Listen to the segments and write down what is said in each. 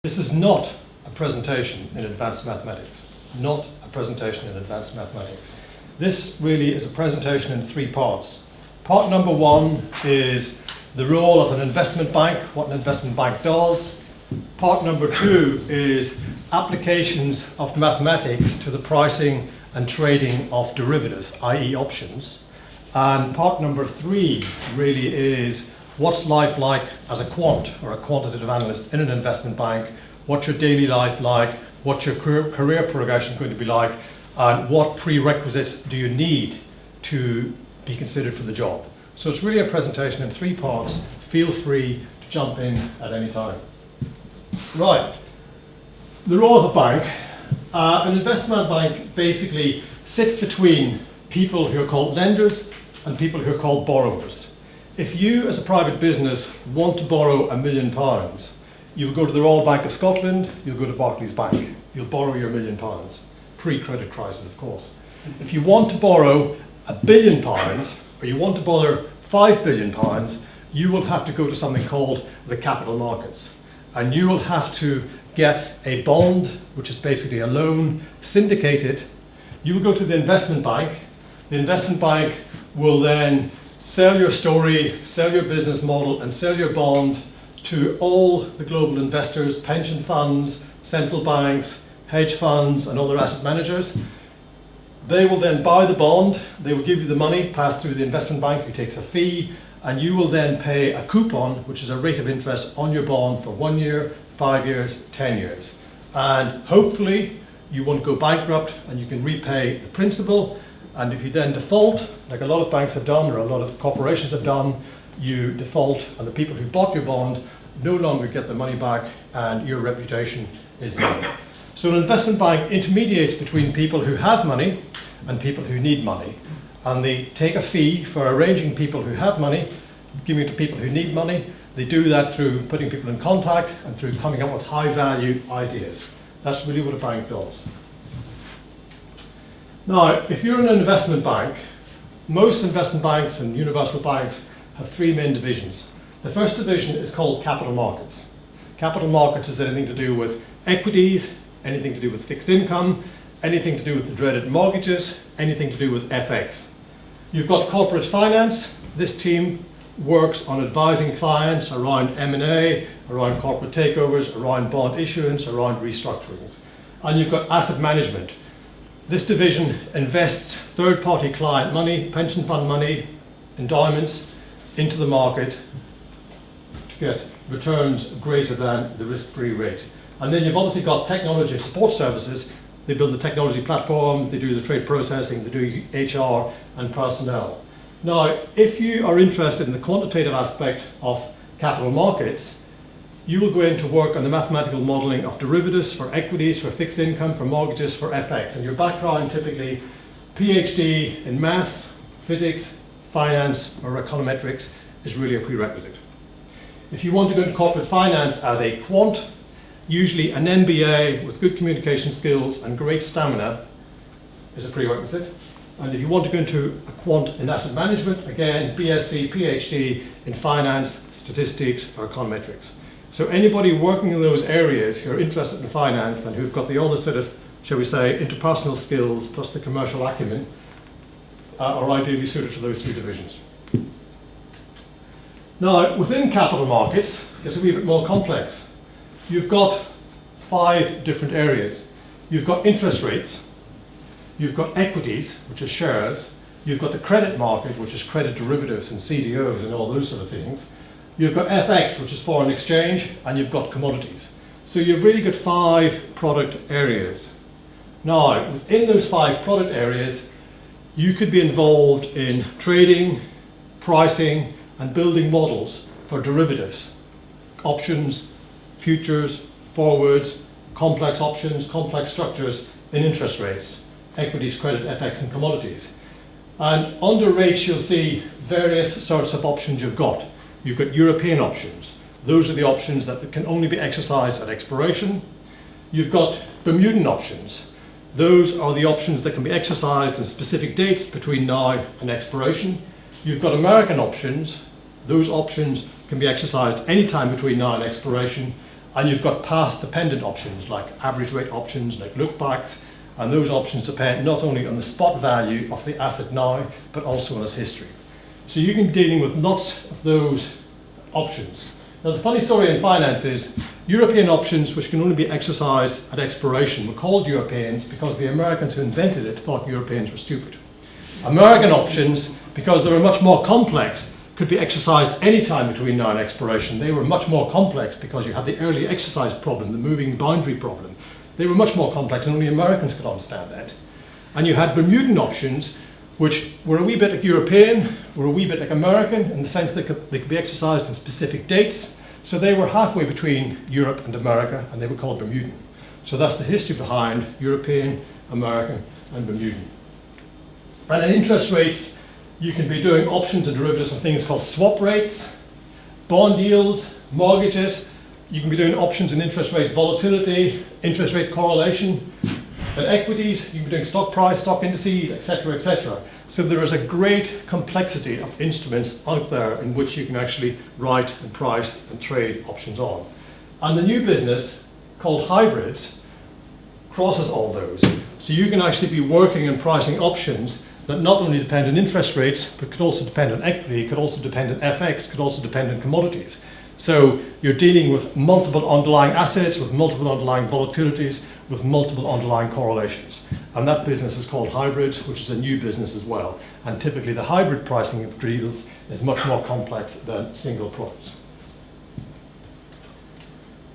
This is not a presentation in advanced mathematics. Not a presentation in advanced mathematics. This really is a presentation in 3 parts. Part number 1 is the role of an investment bank, what an investment bank does. Part number 2 is applications of mathematics to the pricing and trading of derivatives, i.e. options. And part number 3 really is what's life like as a quant or a quantitative analyst in an investment bank, what's your daily life like, what's your career progression going to be like, and what prerequisites do you need to be considered for the job. So it's really a presentation in 3 parts. Feel free to jump in at any time. Right, the role of a bank. An investment bank basically sits between people who are called lenders and people who are called borrowers. If you as a private business want to borrow £1 million, you'll go to the Royal Bank of Scotland, you'll go to Barclays Bank, you'll borrow your £1 million, pre-credit crisis of course. If you want to borrow £1 billion, or you want to borrow £5 billion, you will have to go to something called the capital markets. And you will have to get a bond, which is basically a loan, syndicated. You will go to the investment bank. The investment bank will then sell your story, sell your business model, and sell your bond to all the global investors, pension funds, central banks, hedge funds, and other asset managers. They will then buy the bond, they will give you the money, pass through the investment bank, who takes a fee, and you will then pay a coupon, which is a rate of interest on your bond for 1 year, 5 years, 10 years. And hopefully you won't go bankrupt and you can repay the principal. And if you then default, like a lot of banks have done or a lot of corporations have done, you default and the people who bought your bond no longer get their money back and your reputation is done. So an investment bank intermediates between people who have money and people who need money. And they take a fee for arranging people who have money, giving it to people who need money. They do that through putting people in contact and through coming up with high value ideas. That's really what a bank does. Now, if you're in an investment bank, most investment banks and universal banks have 3 main divisions. The first division is called capital markets. Capital markets is anything to do with equities, anything to do with fixed income, anything to do with the dreaded mortgages, anything to do with FX. You've got corporate finance. This team works on advising clients around M&A, around corporate takeovers, around bond issuance, around restructurings. And you've got asset management. This division invests third-party client money, pension fund money, endowments into the market to get returns greater than the risk-free rate. And then you've obviously got technology support services. They build the technology platform, they do the trade processing, they do HR and personnel. Now, if you are interested in the quantitative aspect of capital markets, you will go in to work on the mathematical modeling of derivatives for equities, for fixed income, for mortgages, for FX. And your background, typically PhD in maths, physics, finance, or econometrics is really a prerequisite. If you want to go into corporate finance as a quant, usually an MBA with good communication skills and great stamina is a prerequisite. And if you want to go into a quant in asset management, again, BSc, PhD in finance, statistics, or econometrics. So anybody working in those areas who are interested in finance and who've got the other sort of, shall we say, interpersonal skills plus the commercial acumen are ideally suited for those 3 divisions. Now, within capital markets, it's a wee bit more complex. You've got 5 different areas. You've got interest rates, you've got equities, which are shares, you've got the credit market, which is credit derivatives and CDOs and all those sort of things. You've got FX, which is foreign exchange, and you've got commodities. So you've really got 5 product areas. Now, within those 5 product areas, you could be involved in trading, pricing, and building models for derivatives, options, futures, forwards, complex options, complex structures in interest rates, equities, credit, FX, and commodities. And under rates, you'll see various sorts of options you've got. You've got European options. Those are the options that can only be exercised at expiration. You've got Bermudan options. Those are the options that can be exercised in specific dates between now and expiration. You've got American options. Those options can be exercised anytime between now and expiration. And you've got path-dependent options, like average rate options, like look-backs, and those options depend not only on the spot value of the asset now, but also on its history. So you can be dealing with lots of those options. Now the funny story in finance is European options, which can only be exercised at expiration, were called Europeans because the Americans who invented it thought Europeans were stupid. American options, because they were much more complex, could be exercised any time between now and expiration. They were much more complex because you had the early exercise problem, the moving boundary problem. They were much more complex and only Americans could understand that. And you had Bermudan options, which were a wee bit like European, were a wee bit like American, in the sense they could be exercised on specific dates. So they were halfway between Europe and America, and they were called Bermudan. So that's the history behind European, American, and Bermudan. And in interest rates, you can be doing options and derivatives on things called swap rates, bond yields, mortgages. You can be doing options in interest rate volatility, interest rate correlation, and equities. You can be doing stock price, stock indices, etc., etc. So there is a great complexity of instruments out there in which you can actually write and price and trade options on. And the new business, called hybrids, crosses all those. So you can actually be working and pricing options that not only depend on interest rates, but could also depend on equity, could also depend on FX, could also depend on commodities. So you're dealing with multiple underlying assets, with multiple underlying volatilities, with multiple underlying correlations. And that business is called hybrids, which is a new business as well. And typically the hybrid pricing of deals is much more complex than single products.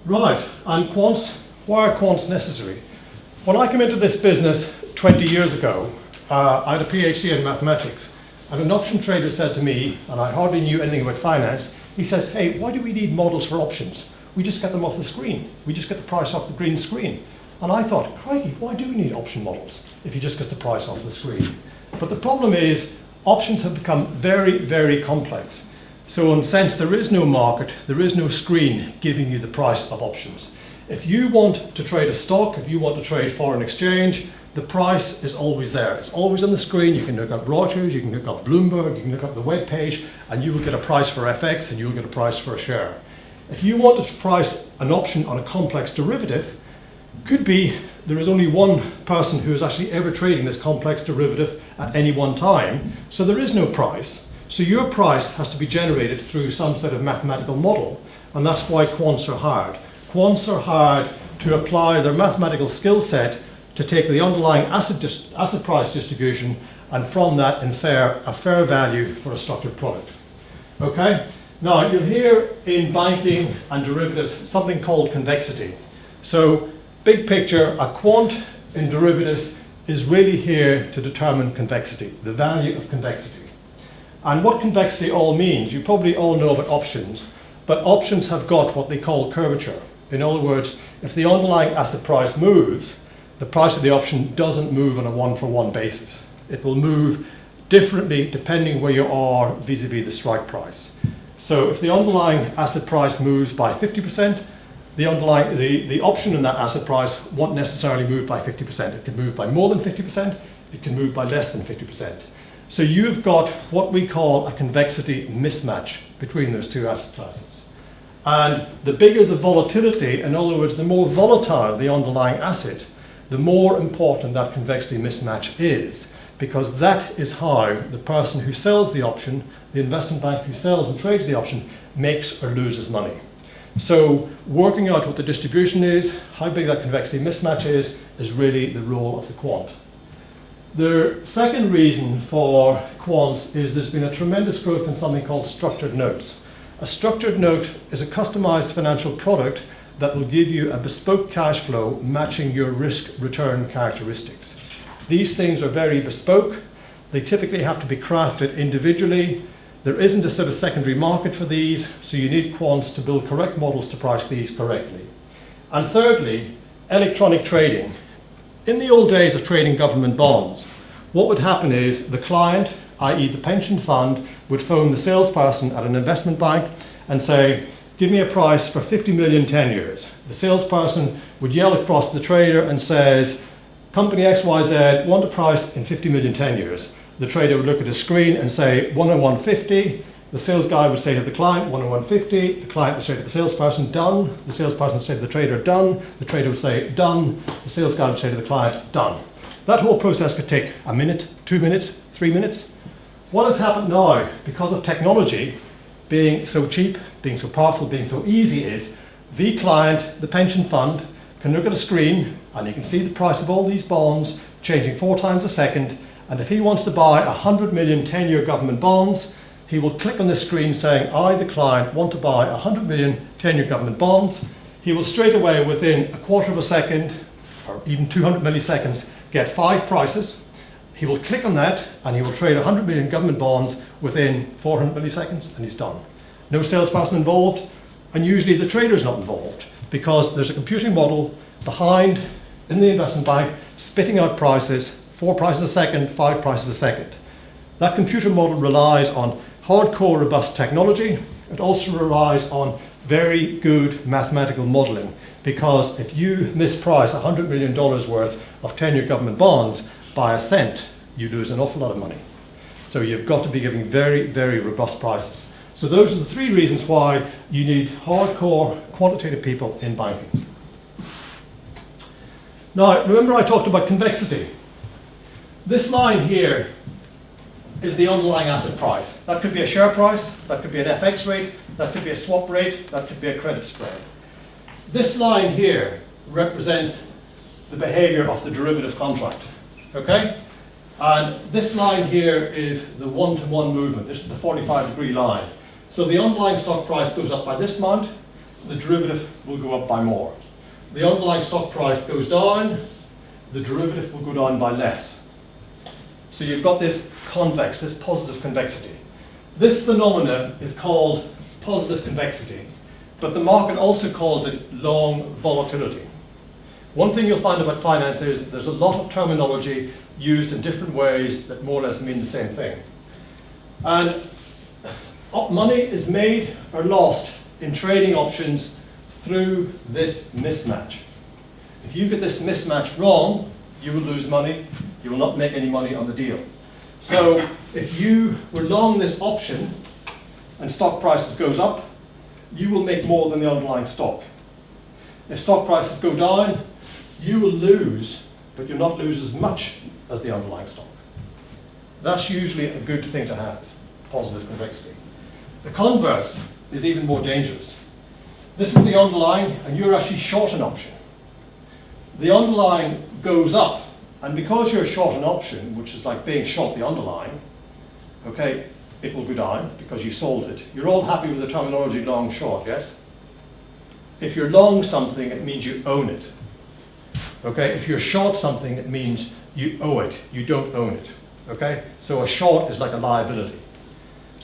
Right, and quants. Why are quants necessary? When I came into this business 20 years ago, I had a PhD in mathematics, and an option trader said to me, and I hardly knew anything about finance, he says, hey, why do we need models for options? We just get them off the screen. We just get the price off the green screen. And I thought, crikey, why do we need option models if you just get the price off the screen? But the problem is, options have become very, very complex. So in a sense, there is no market, there is no screen giving you the price of options. If you want to trade a stock, if you want to trade foreign exchange, the price is always there. It's always on the screen. You can look up Reuters, you can look up Bloomberg, you can look up the web page, and you will get a price for FX and you'll get a price for a share. If you want to price an option on a complex derivative, could be there is only one person who is actually ever trading this complex derivative at any one time, so there is no price. So your price has to be generated through some sort of mathematical model, and that's why quants are hard. Quants are hard to apply their mathematical skill set to take the underlying asset price distribution and from that infer a fair value for a structured product. Okay? Now you'll hear in banking and derivatives something called convexity. So big picture, a quant in derivatives is really here to determine convexity, the value of convexity. And what convexity all means, you probably all know about options, but options have got what they call curvature. In other words, if the underlying asset price moves, the price of the option doesn't move on a one-for-one basis. It will move differently depending where you are vis-a-vis the strike price. So if the underlying asset price moves by 50%, the option in that asset price won't necessarily move by 50%. It can move by more than 50%, it can move by less than 50%. So you've got what we call a convexity mismatch between those two asset classes. And the bigger the volatility, in other words, the more volatile the underlying asset, the more important that convexity mismatch is, because that is how the person who sells the option, the investment bank who sells and trades the option, makes or loses money. So working out what the distribution is, how big that convexity mismatch is really the role of the quant. The second reason for quants is there's been a tremendous growth in something called structured notes. A structured note is a customized financial product that will give you a bespoke cash flow matching your risk-return characteristics. These things are very bespoke. They typically have to be crafted individually. There isn't a sort of secondary market for these, so you need quants to build correct models to price these correctly. And thirdly, electronic trading. In the old days of trading government bonds, what would happen is the client, i.e. the pension fund, would phone the salesperson at an investment bank and say, give me a price for 50 million 10 years. The salesperson would yell across the trader and says, company XYZ want a price in 50 million 10 years. The trader would look at his screen and say 101.50, The sales guy would say to the client 101.50, the client would say to the salesperson done, the salesperson would say to the trader done, the trader would say done, the sales guy would say to the client done. That whole process could take a minute, 2 minutes, 3 minutes. What has happened now, because of technology being so cheap, being so powerful, being so easy, is the client, the pension fund, can look at a screen and he can see the price of all these bonds changing 4 times a second, and if he wants to buy 100 million 10-year government bonds, he will click on this screen saying, I, the client, want to buy 100 million 10-year government bonds. He will straight away, within a quarter of a second, or even 200 milliseconds, get 5 prices. He will click on that and he will trade 100 million government bonds within 400 milliseconds and he's done. No salesperson involved, and usually the trader is not involved because there's a computing model behind in the investment bank spitting out prices, 4 prices a second, 5 prices a second. That computer model relies on hardcore robust technology. It also relies on very good mathematical modeling, because if you misprice $100 million worth of 10-year government bonds by a cent, you lose an awful lot of money. So you've got to be giving very, very robust prices. So those are the 3 reasons why you need hardcore quantitative people in banking. Now, remember I talked about convexity. This line here is the underlying asset price. That could be a share price, that could be an FX rate, that could be a swap rate, that could be a credit spread. This line here represents the behavior of the derivative contract, okay? And this line here is the one-to-one movement. This is the 45-degree line. So the underlying stock price goes up by this amount, the derivative will go up by more. The underlying stock price goes down, the derivative will go down by less. So you've got this convex, this positive convexity. This phenomena is called positive convexity, but the market also calls it long volatility. One thing you'll find about finance is there's a lot of terminology used in different ways that more or less mean the same thing. And money is made or lost in trading options through this mismatch. If you get this mismatch wrong, you will lose money. You will not make any money on the deal. So if you were long this option and stock prices goes up, you will make more than the underlying stock. If stock prices go down, you will lose, but you'll not lose as much as the underlying stock. That's usually a good thing to have, positive convexity. The converse is even more dangerous. This is the underlying, and you're actually short an option. The underlying goes up, and because you're short an option, which is like being short the underlying, okay, it will go down because you sold it. You're all happy with the terminology long, short, yes? If you're long something, it means you own it. Okay, if you're short something, it means you owe it. You don't own it. Okay, so a short is like a liability.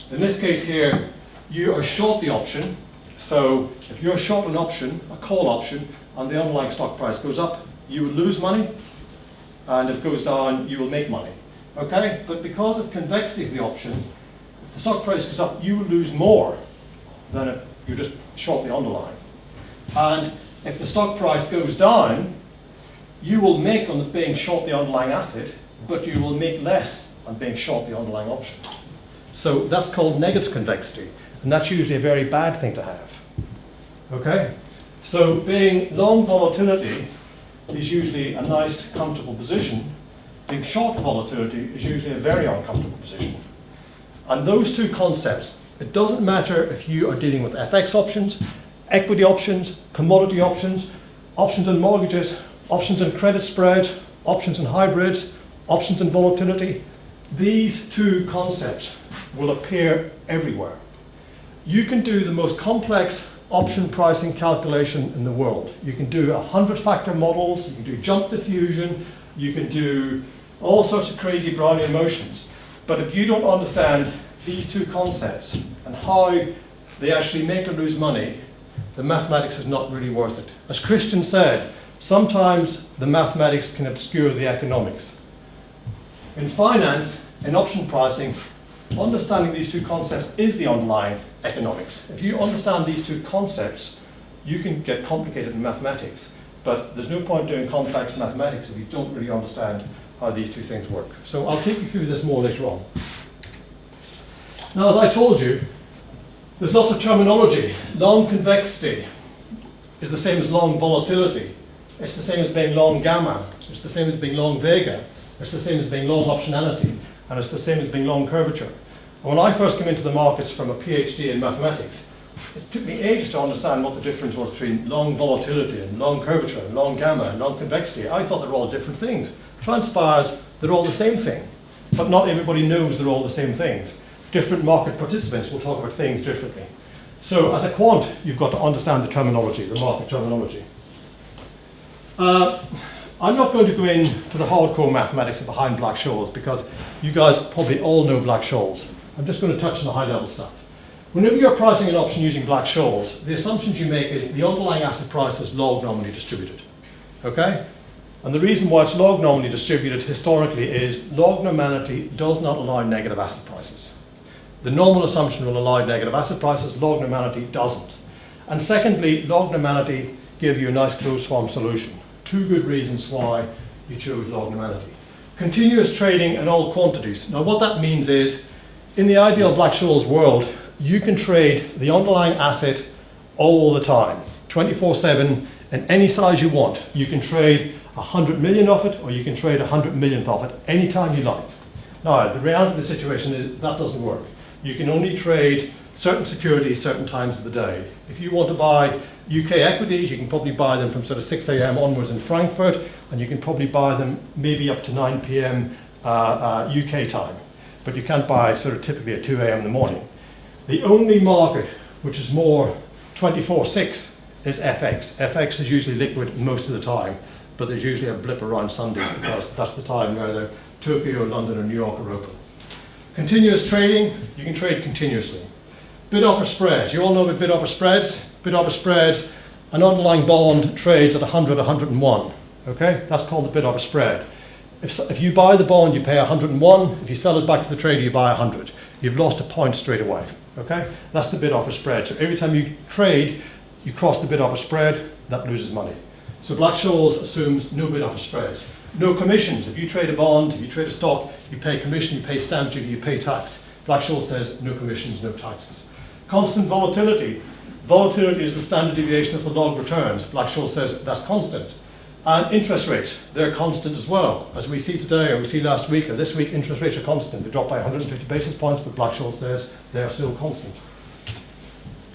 In this case here, you are short the option. So if you're short an option, a call option, and the underlying stock price goes up, you will lose money. And if it goes down, you will make money. Okay, but because of convexity of the option, if the stock price goes up, you will lose more than if you're just short the underlying. And if the stock price goes down, you will make on being short the underlying asset, but you will make less on being short the underlying option. So that's called negative convexity, and that's usually a very bad thing to have. Okay? So being long volatility is usually a nice, comfortable position. Being short volatility is usually a very uncomfortable position. And those two concepts, it doesn't matter if you are dealing with FX options, equity options, commodity options, options in mortgages, options in credit spread, options in hybrids, options in volatility. These two concepts will appear everywhere. You can do the most complex option pricing calculation in the world. You can do 100-factor models, you can do jump diffusion, you can do all sorts of crazy Brownian motions. But if you don't understand these two concepts and how they actually make or lose money, the mathematics is not really worth it. As Christian said, sometimes the mathematics can obscure the economics. In finance, in option pricing, understanding these two concepts is the underlying economics. If you understand these two concepts, you can get complicated in mathematics, but there's no point doing complex mathematics if you don't really understand how these two things work. So I'll take you through this more later on. Now, as I told you, There's lots of terminology. Long convexity is the same as long volatility. It's the same as being long gamma. It's the same as being long vega. It's the same as being long optionality. And it's the same as being long curvature. And when I first came into the markets from a PhD in mathematics, it took me ages to understand what the difference was between long volatility and long curvature and long gamma and long convexity. I thought they were all different things. Transpires, they're all the same thing. But not everybody knows they're all the same things. Different market participants will talk about things differently. So as a quant, you've got to understand the terminology, the market terminology. I'm not going to go into the hardcore mathematics of behind Black-Scholes because you guys probably all know Black-Scholes. I'm just going to touch on the high-level stuff. Whenever you're pricing an option using Black-Scholes, the assumptions you make is the underlying asset price is log nominally distributed. Okay? And the reason why it's log nominally distributed historically is log normality does not allow negative asset prices. The normal assumption will allow negative asset prices, log normality doesn't. And secondly, log normality gives you a nice closed form solution. Two good reasons why you chose log normality. Continuous trading in all quantities. Now what that means is, in the ideal Black-Scholes world, you can trade the underlying asset all the time, 24/7, in any size you want. You can trade 100 million of it, or you can trade 100 millionth of it, anytime you like. Now, the reality of the situation is that doesn't work. You can only trade certain securities certain times of the day. If you want to buy UK equities, you can probably buy them from sort of 6 a.m. onwards in Frankfurt, and you can probably buy them maybe up to 9 p.m. UK time. But you can't buy sort of typically at 2 a.m. in the morning. The only market which is more 24/6 is FX. FX is usually liquid most of the time, but there's usually a blip around Sundays because that's the time where the Tokyo, London, and New York are open. Continuous trading, you can trade continuously. Bid-offer spreads, you all know about bid-offer spreads. Bid-offer spreads, an underlying bond trades at 100, 101. Okay, that's called the bid-offer spread. If you buy the bond, you pay 101. If you sell it back to the trader, you buy 100. You've lost a point straight away. Okay, that's the bid-offer spread. So every time you trade, you cross the bid-offer spread, that loses money. So Black-Scholes assumes no bid-offer spreads. No commissions. If you trade a bond, if you trade a stock, you pay commission, you pay stamp duty, you pay tax. Black-Scholes says no commissions, no taxes. Constant volatility. Volatility is the standard deviation of the log returns. Black-Scholes says that's constant. And interest rates, they're constant as well. As we see today, or we see last week, or this week, interest rates are constant. They dropped by 150 basis points, but Black-Scholes says they are still constant.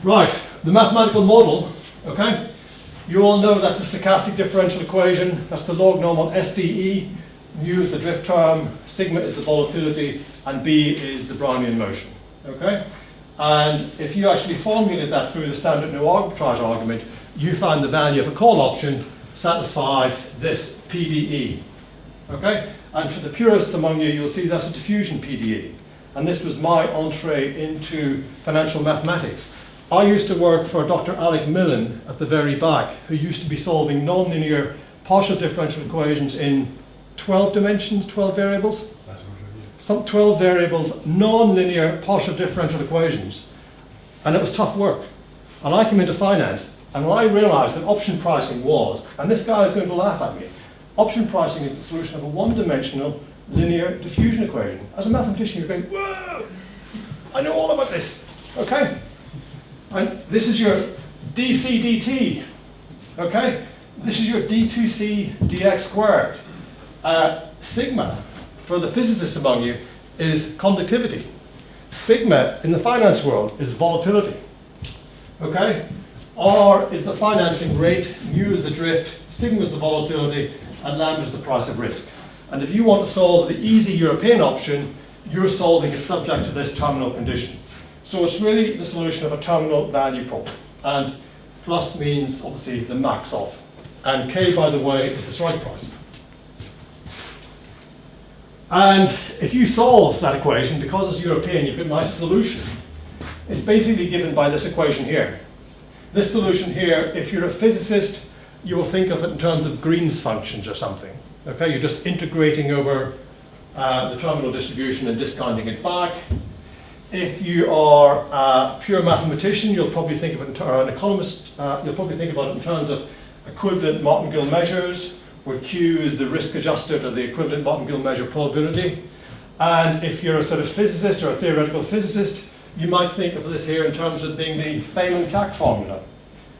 Right, the mathematical model, okay? You all know that's the stochastic differential equation. That's the log normal SDE. Mu is the drift term, sigma is the volatility, and B is the Brownian motion, okay? And if you actually formulate that through the standard no arbitrage argument, you find the value of a call option satisfies this PDE, okay? And for the purists among you, you'll see that's a diffusion PDE. And this was my entree into financial mathematics. I used to work for Dr. Alec Millen at the very back, who used to be solving nonlinear partial differential equations in 12 dimensions, 12 variables? Some 12 variables, non-linear partial differential equations. And it was tough work. And I came into finance, and when I realized that option pricing was, and this guy is going to laugh at me, option pricing is the solution of a one-dimensional linear diffusion equation. As a mathematician, you're going, whoa, I know all about this, okay? And this is your dc dt, okay? This is your d2c dx squared. Sigma, for the physicists among you, is conductivity. Sigma, in the finance world, is volatility, okay? R is the financing rate, mu is the drift, sigma is the volatility, and lambda is the price of risk. And if you want to solve the easy European option, you're solving it subject to this terminal condition. So it's really the solution of a terminal value problem. And plus means, obviously, the max of. And K, by the way, is the strike price. And if you solve that equation, because it's European, you've got a nice solution. It's basically given by this equation here. This solution here, if you're a physicist, you will think of it in terms of Green's functions or something. Okay, you're just integrating over the terminal distribution and discounting it back. If you are a pure mathematician, you'll probably think of it, or an economist, you'll probably think about it in terms of equivalent martingale measures, where Q is the risk adjusted or the equivalent martingale measure of probability. And if you're a sort of physicist or a theoretical physicist, you might think of this here in terms of being the Feynman-Cach formula.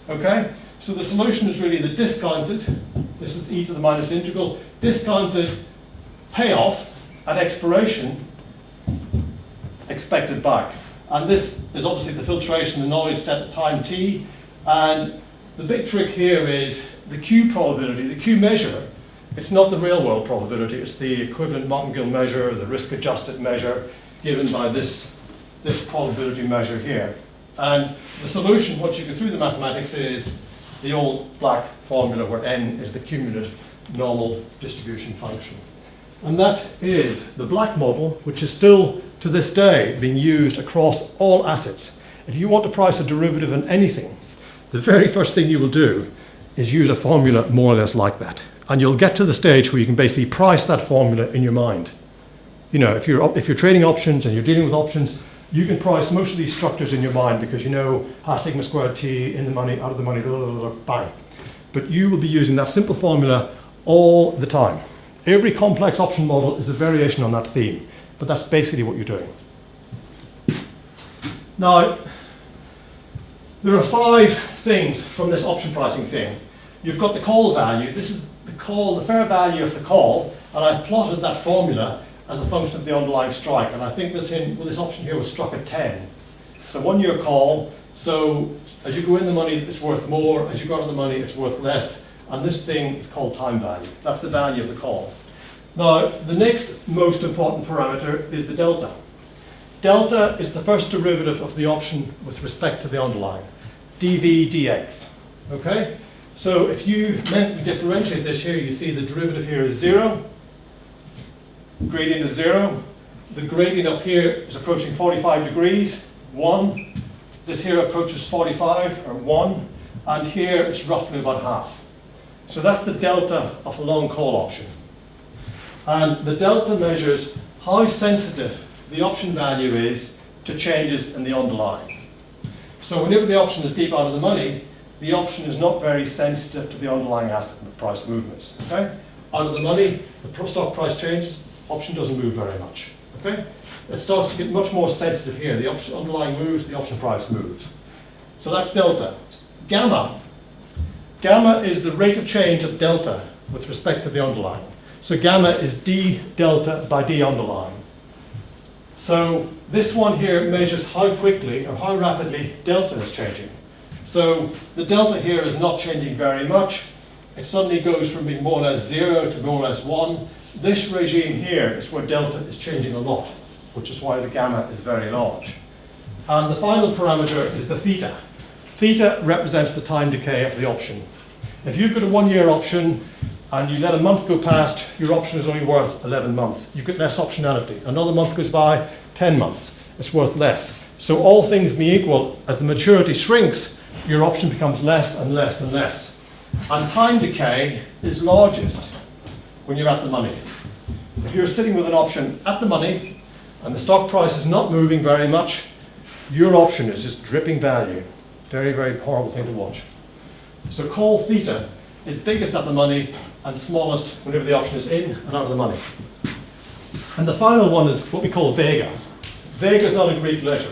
Okay? So the solution is really the discounted, this is e to the minus integral, discounted payoff at expiration expected back. And this is obviously the filtration, the knowledge set at time t. And the big trick here is the Q probability, the Q measure. It's not the real world probability, it's the equivalent Martingale measure, the risk adjusted measure given by this probability measure here. And the solution, once you go through the mathematics, is the old black formula where n is the cumulative normal distribution function. And that is the black model, which is still to this day being used across all assets. If you want to price a derivative in anything, the very first thing you will do is use a formula more or less like that. And you'll get to the stage where you can basically price that formula in your mind. You know, if you're trading options and you're dealing with options, you can price most of these structures in your mind because you know half sigma squared t, in the money, out of the money, blah, blah, blah, blah, bang. But you will be using that simple formula all the time. Every complex option model is a variation on that theme, but that's basically what you're doing. Now, there are 5 things from this option pricing thing. You've got the call value. This is the call, the fair value of the call, and I've plotted that formula as a function of the underlying strike. And I think this option here was struck at 10. So 1 year call. So as you go in the money, it's worth more. As you go out of the money, it's worth less. And this thing is called time value. That's the value of the call. Now, the next most important parameter is the delta. Delta is the first derivative of the option with respect to the underlying. dv dx. Okay? So if you mentally differentiate this here, you see the derivative here is 0. Gradient is 0. The gradient up here is approaching 45 degrees, 1. This here approaches 45, or 1. And here it's roughly about half. So that's the delta of a long call option. And the delta measures how sensitive the option value is to changes in the underlying. So whenever the option is deep out of the money, the option is not very sensitive to the underlying asset and the price movements. Okay? Out of the money, the stock price changes, option doesn't move very much. Okay? It starts to get much more sensitive here. The option underlying moves, the option price moves. So that's delta. Gamma. Gamma is the rate of change of delta with respect to the underlying. So gamma is d delta by d underlying. So this one here measures how quickly or how rapidly delta is changing. So the delta here is not changing very much. It suddenly goes from being more or less 0 to more or less 1. This regime here is where delta is changing a lot, which is why the gamma is very large. And the final parameter is the theta. Theta represents the time decay of the option. If you've got a 1 year option and you let a month go past, your option is only worth 11 months. You get less optionality. Another month goes by, 10 months. It's worth less. So all things being equal, as the maturity shrinks, your option becomes less and less and less. And time decay is largest when you're at the money. If you're sitting with an option at the money and the stock price is not moving very much, your option is just dripping value. Very, very horrible thing to watch. So call theta is biggest at the money and smallest whenever the option is in and out of the money. And the final one is what we call vega. Vega is not a Greek letter.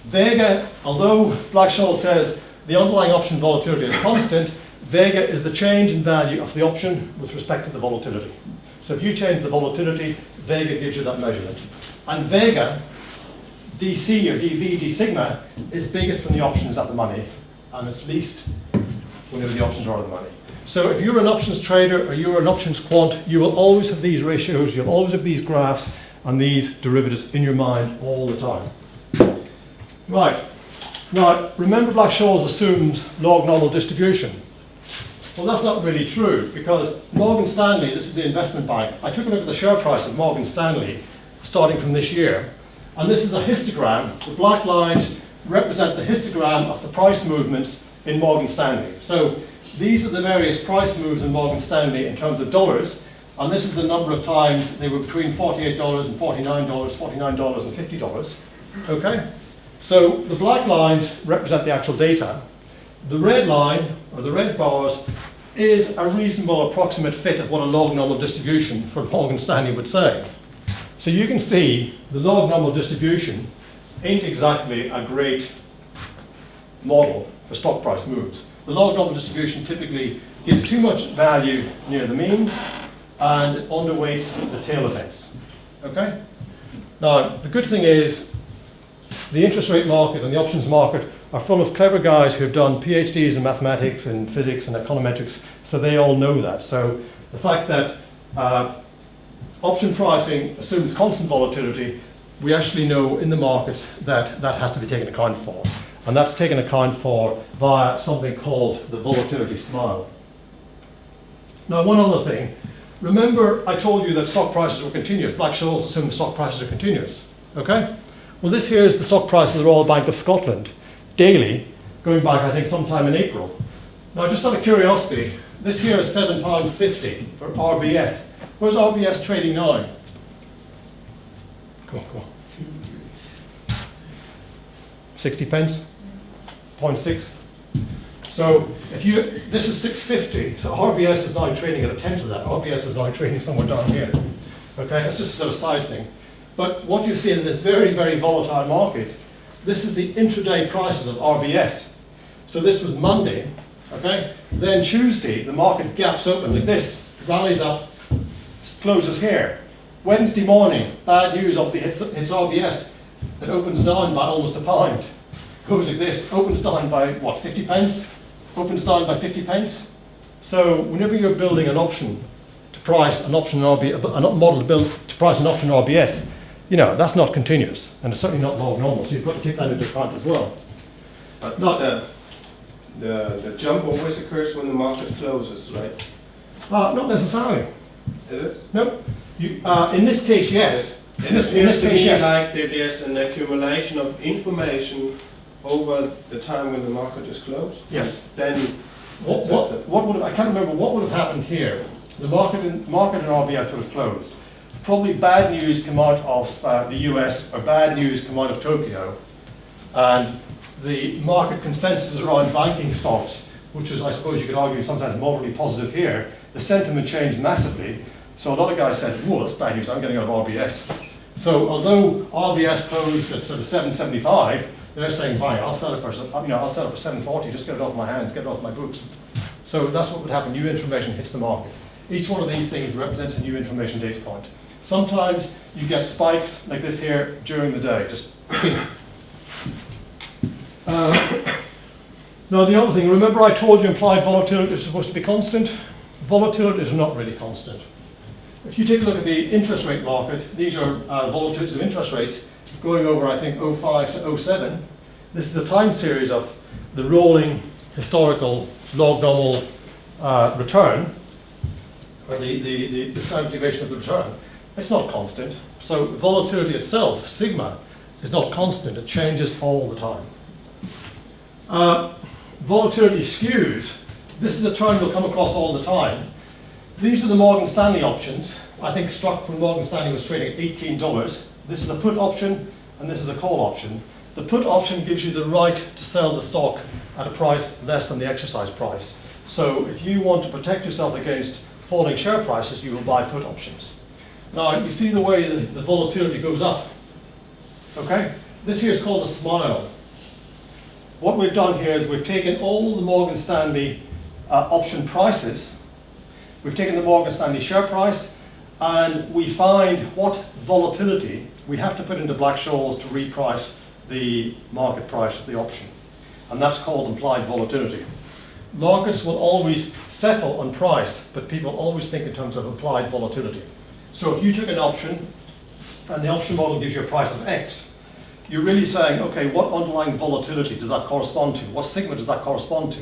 Vega, although Black-Scholes says the underlying option volatility is constant, vega is the change in value of the option with respect to the volatility. So if you change the volatility, vega gives you that measurement. And vega, dc or dv, d sigma, is biggest when the option is at the money, and it's least whenever the options are out of the money. So if you're an options trader or you're an options quant, you will always have these ratios, you'll always have these graphs and these derivatives in your mind all the time. Right. Now, remember Black-Scholes assumes log normal distribution. Well, that's not really true because Morgan Stanley, this is the investment bank, I took a look at the share price of Morgan Stanley starting from this year, and this is a histogram. The black lines represent the histogram of the price movements in Morgan Stanley. So these are the various price moves in Morgan Stanley in terms of dollars, and this is the number of times they were between $48 and $49, $49 and $50. Okay? So the black lines represent the actual data. The red line, or the red bars, is a reasonable approximate fit of what a log normal distribution for Morgan Stanley would say. So you can see the log normal distribution ain't exactly a great model for stock price moves. The log normal distribution typically gives too much value near the means and it underweights the tail events. Okay? Now, the good thing is the interest rate market and the options market are full of clever guys who have done PhDs in mathematics and physics and econometrics, so they all know that. So the fact that option pricing assumes constant volatility, we actually know in the markets that that has to be taken account for. And that's taken account for via something called the volatility smile. Now, one other thing. Remember I told you that stock prices were continuous. Black-Scholes assume stock prices are continuous. Okay? Well, this here is the stock price of the Royal Bank of Scotland, daily, going back, I think, sometime in April. Now, just out of curiosity, this here is £7.50 for RBS. Where's RBS trading now? Come on. 60 pence? 0.6? So if you, this is 650, so RBS is now trading at a tenth of that. RBS is now trading somewhere down here. Okay, that's just a sort of side thing. But what you see in this very, very volatile market, this is the intraday prices of RBS. So this was Monday, okay? Then Tuesday, the market gaps open like this, rallies up, closes here. Wednesday morning, bad news obviously hits RBS. It opens down by almost a pound. Goes like this, opens down by what, 50 pence? Opens down by 50 pence. So whenever you're building an option to price an option in a model to build to price an option in RBS, you know, that's not continuous, and it's certainly not log normal, so you've got to take that into account as well. But not the jump always occurs when the market closes, right? Not necessarily. Is it? No. You, in this case, yes. It appears to me like there's an accumulation of information over the time when the market is closed. Yes. Then what would have, I can't remember what would have happened here. The market in RBS would have closed. Probably bad news come out of the US or bad news come out of Tokyo, and the market consensus around banking stocks, which is, I suppose you could argue, sometimes moderately positive here, the sentiment changed massively. So a lot of guys said, whoa, that's bad news, I'm getting out of RBS. So although RBS closed at sort of 775, they're saying, fine, I'll sell it for, I'll sell it for 740, just get it off my hands, get it off my books. So that's what would happen, new information hits the market. Each one of these things represents a new information data point. Sometimes you get spikes like this here during the day, just now the other thing, remember I told you implied volatility is supposed to be constant? Volatility is not really constant. If you take a look at the interest rate market, these are volatilities of interest rates going over, I think, 05 to 07. This is the time series of the rolling historical log normal return, or the standard deviation of the return. It's not constant. So volatility itself, sigma, is not constant. It changes all the time. Volatility skews. This is a term you'll come across all the time. These are the Morgan Stanley options. I think struck when Morgan Stanley was trading at $18. This is a put option, and this is a call option. The put option gives you the right to sell the stock at a price less than the exercise price. So if you want to protect yourself against falling share prices, you will buy put options. Now, you see the way the volatility goes up. Okay? This here is called a smile. What we've done here is we've taken all the Morgan Stanley option prices, we've taken the Morgan Stanley share price, and we find what volatility we have to put into Black-Scholes to reprice the market price of the option. And that's called implied volatility. Markets will always settle on price, but people always think in terms of implied volatility. So if you took an option, and the option model gives you a price of X, you're really saying, okay, what underlying volatility does that correspond to? What sigma does that correspond to?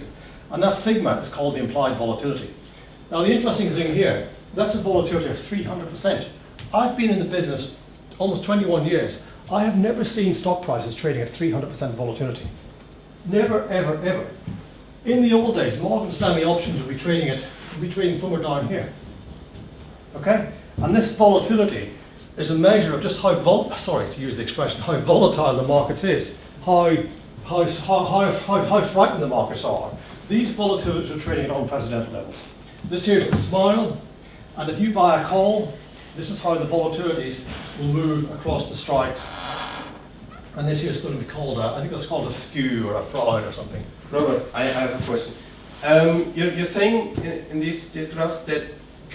And that sigma is called the implied volatility. Now the interesting thing here, that's a volatility of 300%. I've been in the business almost 21 years. I have never seen stock prices trading at 300% volatility. Never, ever, ever. In the old days, Morgan Stanley options would be trading somewhere down here. Okay? And this volatility is a measure of just how volatile the market is, how frightened the markets are. These volatilities are trading at unprecedented levels. This here is the smile, and if you buy a call, this is how the volatilities will move across the strikes And this here is going to be called I think that's called a skew or a frown or something. Robert, I have a question. You're saying in these graphs that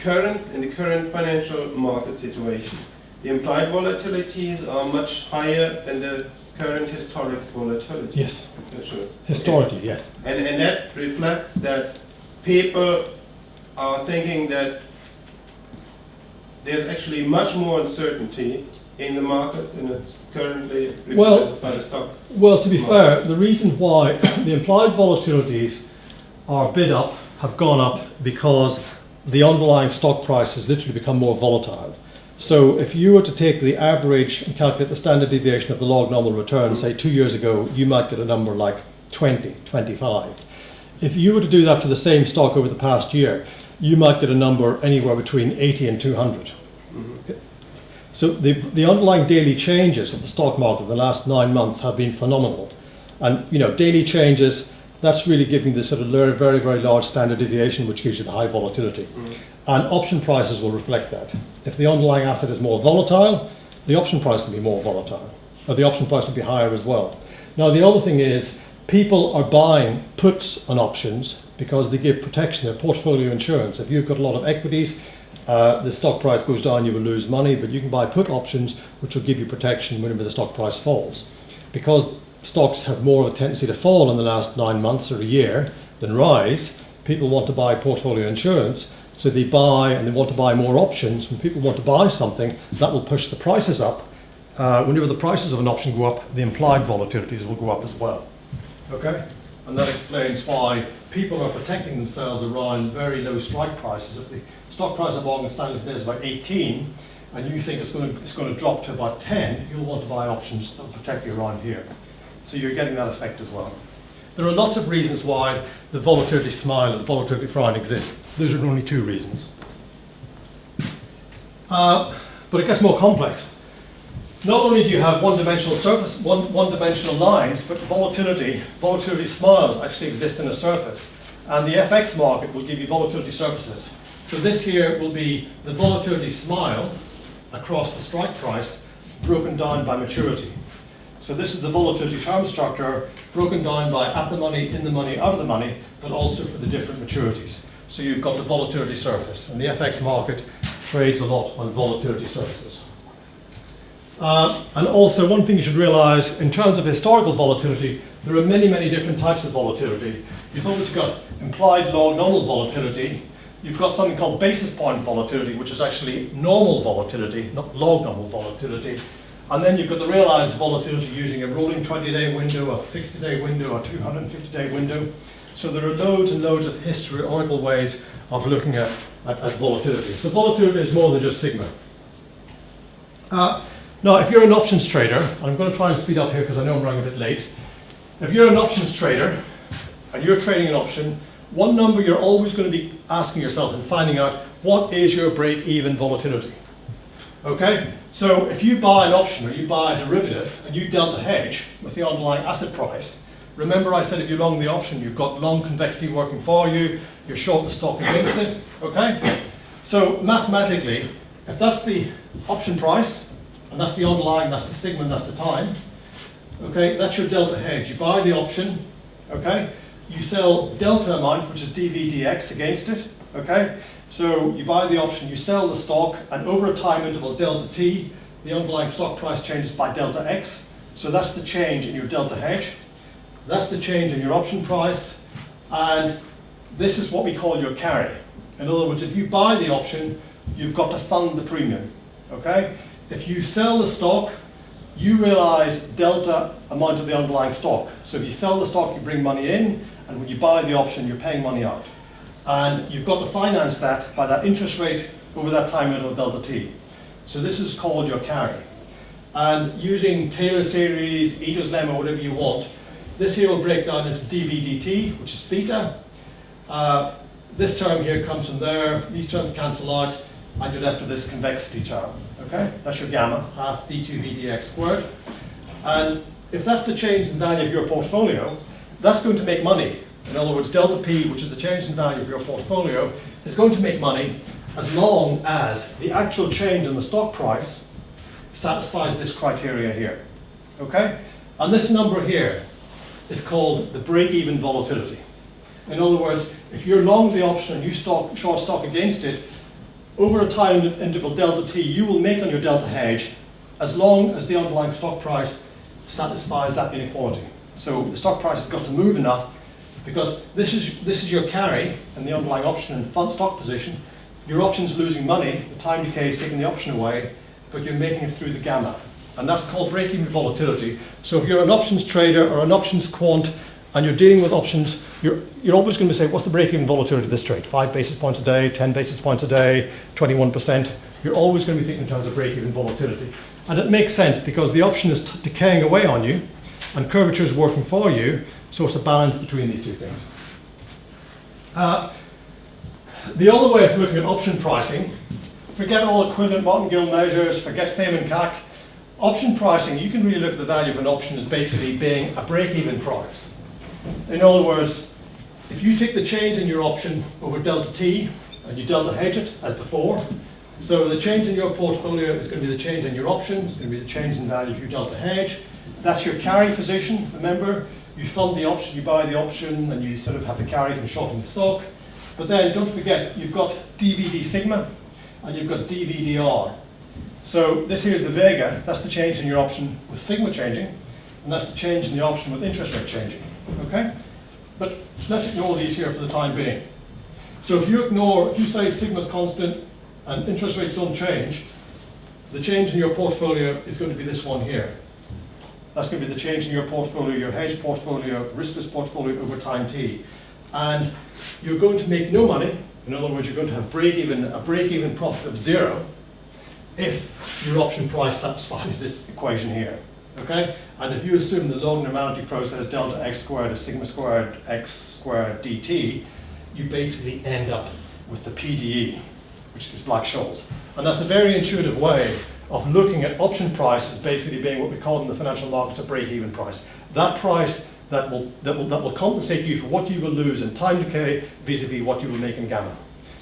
in the current financial market situation, the implied volatilities are much higher than the current historic volatility. Yes. Sure. Historically, yes. And that reflects that people are thinking that there's actually much more uncertainty in the market than it's currently represented by the stock. Well, to be fair, the reason why the implied volatilities are bid up, have gone up, because the underlying stock price has literally become more volatile. So if you were to take the average and calculate the standard deviation of the log normal return, say 2 years ago, you might get a number like 20, 25. If you were to do that for the same stock over the past year, you might get a number anywhere between 80 and 200. So the underlying daily changes of the stock market in the last 9 months have been phenomenal. And daily changes, that's really giving this sort of very, very large standard deviation, which gives you the high volatility. And option prices will reflect that. If the underlying asset is more volatile, the option price can be more volatile, or the option price will be higher as well. Now, the other thing is, people are buying puts on options because they give protection, they're portfolio insurance. If you've got a lot of equities, the stock price goes down, you will lose money, but you can buy put options which will give you protection whenever the stock price falls. Because stocks have more of a tendency to fall in the last 9 months or a year than rise, people want to buy portfolio insurance, so they buy and they want to buy more options. When people want to buy something, that will push the prices up. Whenever the prices of an option go up, the implied volatilities will go up as well. Okay? And that explains why people are protecting themselves around very low strike prices. If the stock price of Morgan Stanley today is about 18, and you think it's going to drop to about 10, you'll want to buy options that will protect you around here. So you're getting that effect as well. There are lots of reasons why the volatility smile and the volatility frown exist. Those are only 2 reasons. But it gets more complex. Not only do you have one-dimensional surface, one-dimensional lines, but volatility smiles actually exist in a surface. And the FX market will give you volatility surfaces. So this here will be the volatility smile across the strike price broken down by maturity. So this is the volatility term structure broken down by at the money, in the money, out of the money, but also for the different maturities. So you've got the volatility surface, and the FX market trades a lot on volatility surfaces. And also, one thing you should realize, in terms of historical volatility, there are many, many different types of volatility. You've obviously got implied log normal volatility. You've got something called basis point volatility, which is actually normal volatility, not log normal volatility. And then you've got the realized volatility using a rolling 20-day window, a 60-day window, a 250-day window. So there are loads and loads of historical ways of looking at volatility. So volatility is more than just sigma. Now, if you're an options trader, and I'm going to try and speed up here because I know I'm running a bit late. If you're an options trader and you're trading an option, one number you're always going to be asking yourself and finding out, what is your break-even volatility? Okay, so if you buy an option or you buy a derivative and you delta hedge with the underlying asset price, remember I said if you're long the option, you've got long convexity working for you, you're short the stock against it, okay? So mathematically, if that's the option price, and that's the underlying, that's the sigma, and that's the time, okay, that's your delta hedge. You buy the option, okay? You sell delta amount, which is dVdx against it, okay? So you buy the option, you sell the stock, and over a time interval delta t, the underlying stock price changes by delta x. So that's the change in your delta hedge. That's the change in your option price. And this is what we call your carry. In other words, if you buy the option, you've got to fund the premium, okay? If you sell the stock, you realize delta amount of the underlying stock. So if you sell the stock, you bring money in, and when you buy the option, you're paying money out. And you've got to finance that by that interest rate over that time interval delta t. So this is called your carry. And using Taylor series, Ito's lemma, whatever you want, this here will break down into dV dt, which is theta. This term here comes from there, these terms cancel out, and you're left with this convexity term. Okay? That's your gamma, half d2v dx squared. And if that's the change in value of your portfolio, that's going to make money. In other words, delta P, which is the change in value of your portfolio, is going to make money as long as the actual change in the stock price satisfies this criteria here. Okay? And this number here is called the break-even volatility. In other words, if you're long the option and you short stock against it, over a time interval delta t, you will make on your delta hedge as long as the underlying stock price satisfies that inequality. So the stock price has got to move enough, because this is your carry in the underlying option and fund stock position. Your option's losing money, the time decay is taking the option away, but you're making it through the gamma. And that's called break-even volatility. So if you're an options trader or an options quant and you're dealing with options, you're always going to say, what's the break-even volatility of this trade? 5 basis points a day, 10 basis points a day, 21%. You're always going to be thinking in terms of break-even volatility. And it makes sense because the option is decaying away on you and curvature is working for you, so it's a balance between these two things. The other way of looking at option pricing, forget all equivalent martingale measures, forget FAME and CAC. Option pricing, you can really look at the value of an option as basically being a break-even price. In other words, if you take the change in your option over delta t and you delta hedge it as before, so the change in your portfolio is going to be the change in your option, it's going to be the change in value of your delta hedge. That's your carry position. Remember, you fund the option, you buy the option, and you sort of have the carry from shorting the stock. But then don't forget, you've got DVD sigma and you've got DVDR. So this here is the vega, that's the change in your option with sigma changing, and that's the change in the option with interest rate changing. Okay? But let's ignore these here for the time being. So if you say sigma's constant and interest rates don't change, the change in your portfolio is going to be this one here. That's going to be the change in your portfolio, your hedge portfolio, riskless portfolio over time t. And you're going to make no money. In other words, you're going to have a break-even profit of 0 if your option price satisfies this equation here. Okay? And if you assume the log normality process delta x squared of sigma squared x squared dt, you basically end up with the PDE, which is Black-Scholes. And that's a very intuitive way of looking at option price as basically being what we call in the financial markets a break-even price. That price that will compensate you for what you will lose in time decay vis-a-vis what you will make in gamma.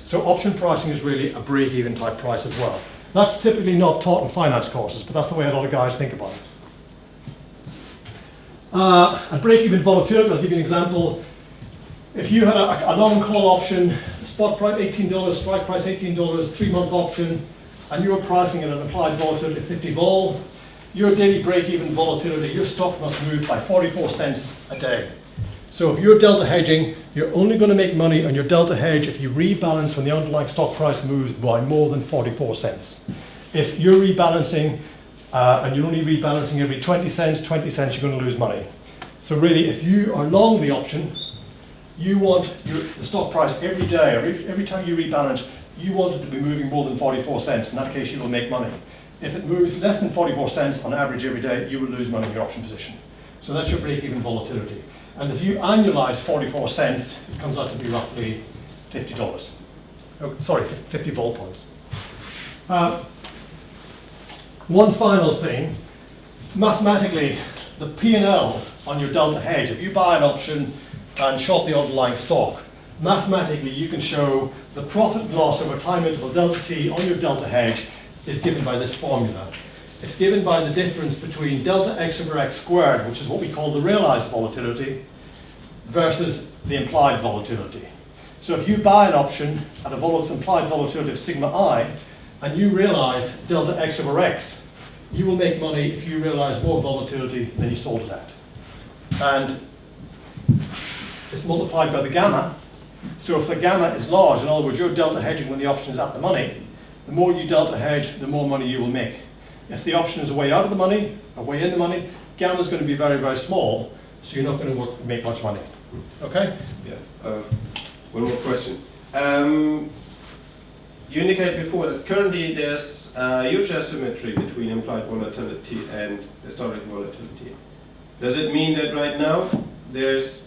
So option pricing is really a break-even type price as well. That's typically not taught in finance courses, but that's the way a lot of guys think about it. And break-even volatility, I'll give you an example. If you had a long call option, spot price $18, strike price $18, 3-month option, and you were pricing at an implied volatility of 50 vol, your daily break-even volatility, your stock must move by 44 cents a day. So if you're delta hedging, you're only going to make money on your delta hedge if you rebalance when the underlying stock price moves by more than 44 cents. If you're rebalancing and you're only rebalancing every 20 cents, you're going to lose money. So really, if you are long the option, you want the stock price every day, or every time you rebalance, you want it to be moving more than 44 cents. In that case, you will make money. If it moves less than 44 cents on average every day, you will lose money in your option position. So that's your break-even volatility. And if you annualize 44 cents, it comes out to be roughly $50. Oh, sorry, 50 vol points. One final thing, mathematically, the P&L on your delta hedge, if you buy an option and short the underlying stock, mathematically you can show the profit and loss over time interval delta t on your delta hedge is given by this formula. It's given by the difference between delta x over x squared, which is what we call the realized volatility, versus the implied volatility. So if you buy an option at a implied volatility of sigma I, and you realize delta x over x, you will make money if you realize more volatility than you sold it at. And it's multiplied by the gamma. So if the gamma is large, in other words, you're delta hedging when the option is at the money, the more you delta hedge, the more money you will make. If the option is way out of the money, or way in the money, gamma is going to be very, very small, so you're not going to make much money. Okay? Yeah. One more question. You indicated before that currently there's a huge asymmetry between implied volatility and historic volatility. Does it mean that right now there's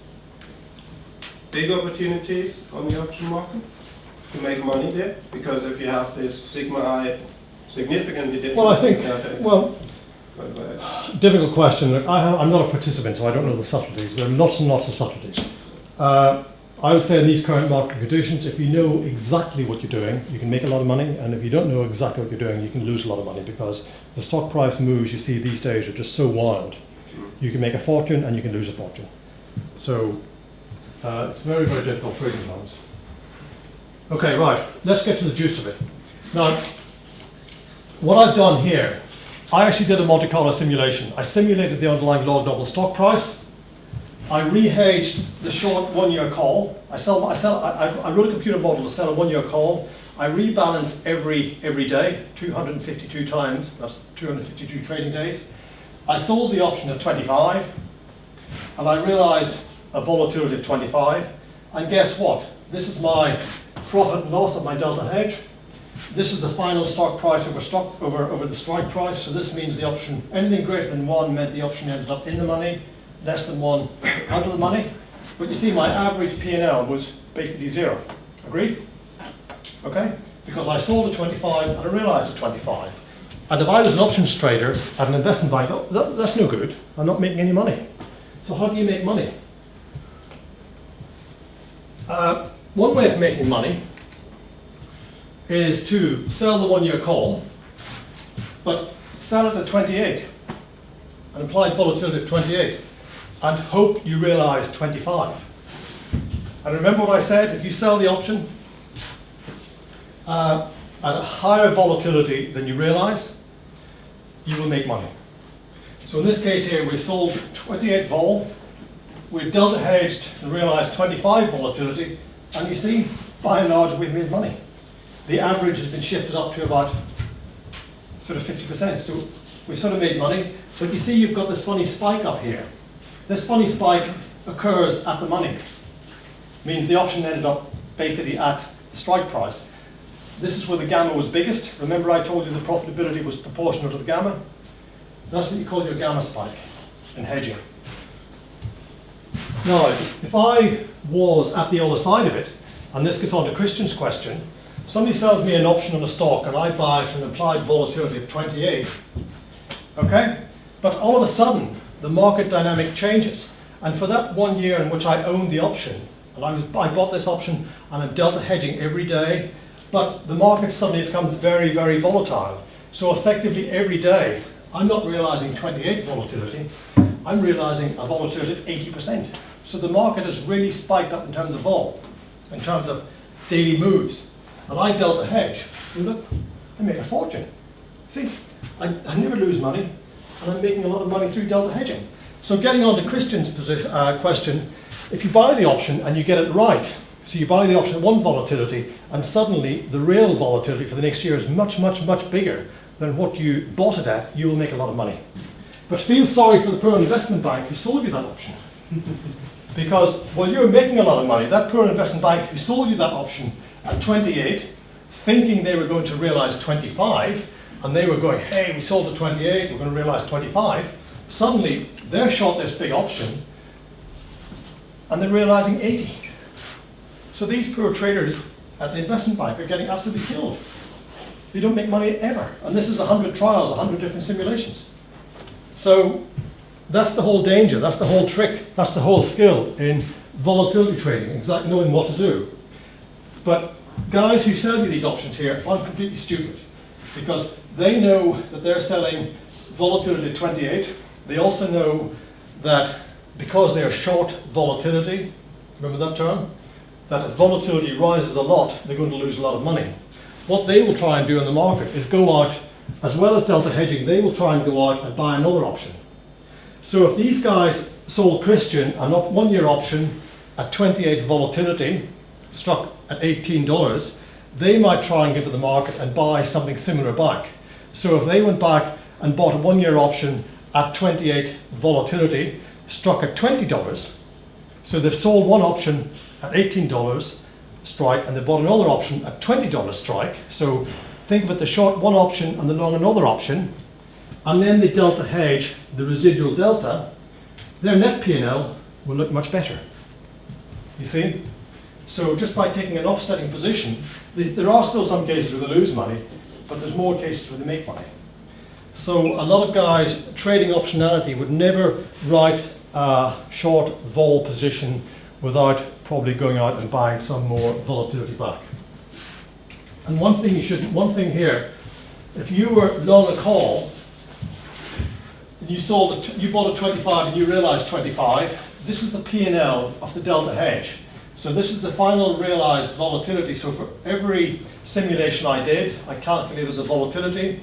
big opportunities on the option market to make money there? Because if you have this sigma I significantly different. Well, I think, difficult question. I'm not a participant, so I don't know the subtleties. There are lots and lots of subtleties. I would say in these current market conditions, if you know exactly what you're doing, you can make a lot of money, and if you don't know exactly what you're doing, you can lose a lot of money, because the stock price moves you see these days are just so wild. You can make a fortune and you can lose a fortune. So it's very, very difficult trading times. Okay, right, let's get to the juice of it. Now, what I've done here, I actually did a Monte Carlo simulation. I simulated the underlying log double stock price. I rehedged the short 1 year call. I wrote a computer model to sell a 1 year call. I rebalance every day, 252 times, that's 252 trading days. I sold the option at 25, and I realized a volatility of 25. And guess what? This is my profit and loss of my delta hedge. This is the final stock price over the strike price. So this means the option, anything greater than 1 meant the option ended up in the money, less than 1 out of the money. But you see my average P&L was basically 0. Agreed? Okay? Because I sold at 25 and I realized at 25. And if I was an options trader at an investment bank, oh, that's no good. I'm not making any money. So how do you make money? One way of making money is to sell the 1 year call, but sell it at 28, an implied volatility of 28, and hope you realize 25. And remember what I said, if you sell the option at a higher volatility than you realize, you will make money. So in this case here, we sold 28 vol, we've delta hedged and realized 25 volatility, and you see, by and large, we've made money. The average has been shifted up to about sort of 50%. So we've sort of made money. But you see you've got this funny spike up here. This funny spike occurs at the money. Means the option ended up basically at the strike price. This is where the gamma was biggest. Remember I told you the profitability was proportional to the gamma? That's what you call your gamma spike in hedging. Now, if I was at the other side of it, and this gets on to Christian's question, somebody sells me an option on a stock and I buy for an implied volatility of 28, okay? But all of a sudden, the market dynamic changes. And for that 1 year in which I owned the option, and I bought this option and I'm delta hedging every day, but the market suddenly becomes very, very volatile. So effectively every day, I'm not realizing 28 volatility, I'm realizing a volatility of 80%. So the market has really spiked up in terms of vol, in terms of daily moves. And I delta hedge, and look, I make a fortune. See, I never lose money, and I'm making a lot of money through delta hedging. So getting on to Christian's question, if you buy the option and you get it right, so you buy the option at 1 volatility, and suddenly the real volatility for the next year is much, much, much bigger than what you bought it at, you will make a lot of money. But feel sorry for the poor investment bank who sold you that option. Because while you were making a lot of money, that poor investment bank who sold you that option at 28, thinking they were going to realize 25, and they were going, hey, we sold at 28, we're going to realize 25, suddenly they're short this big option, and they're realizing 80. So these poor traders at the investment bank are getting absolutely killed. They don't make money ever. And this is 100 trials, 100 different simulations. So that's the whole danger, that's the whole trick, that's the whole skill in volatility trading, exactly knowing what to do. But guys who sell you these options here find completely stupid, because they know that they're selling volatility at 28. They also know that because they're short volatility, remember that term? That if volatility rises a lot, they're going to lose a lot of money. What they will try and do in the market is go out, as well as delta hedging, they will try and go out and buy another option. So if these guys sold Christian an 1 year option at 28 volatility, struck at $18, they might try and get to the market and buy something similar back. So if they went back and bought a 1 year option at 28 volatility, struck at $20, so they've sold one option at $18 strike and they bought another option at $20 strike. So think of it, the short one option and the long another option, and then they delta hedge the residual delta, their net P&L will look much better. You see? So just by taking an offsetting position, there are still some cases where they lose money, but there's more cases where they make money. So a lot of guys trading optionality would never write a short vol position without probably going out and buying some more volatility back. And one thing here, if you were long a call, you bought at 25 and you realized 25. This is the P&L of the delta hedge. So this is the final realized volatility. So for every simulation I did, I calculated the volatility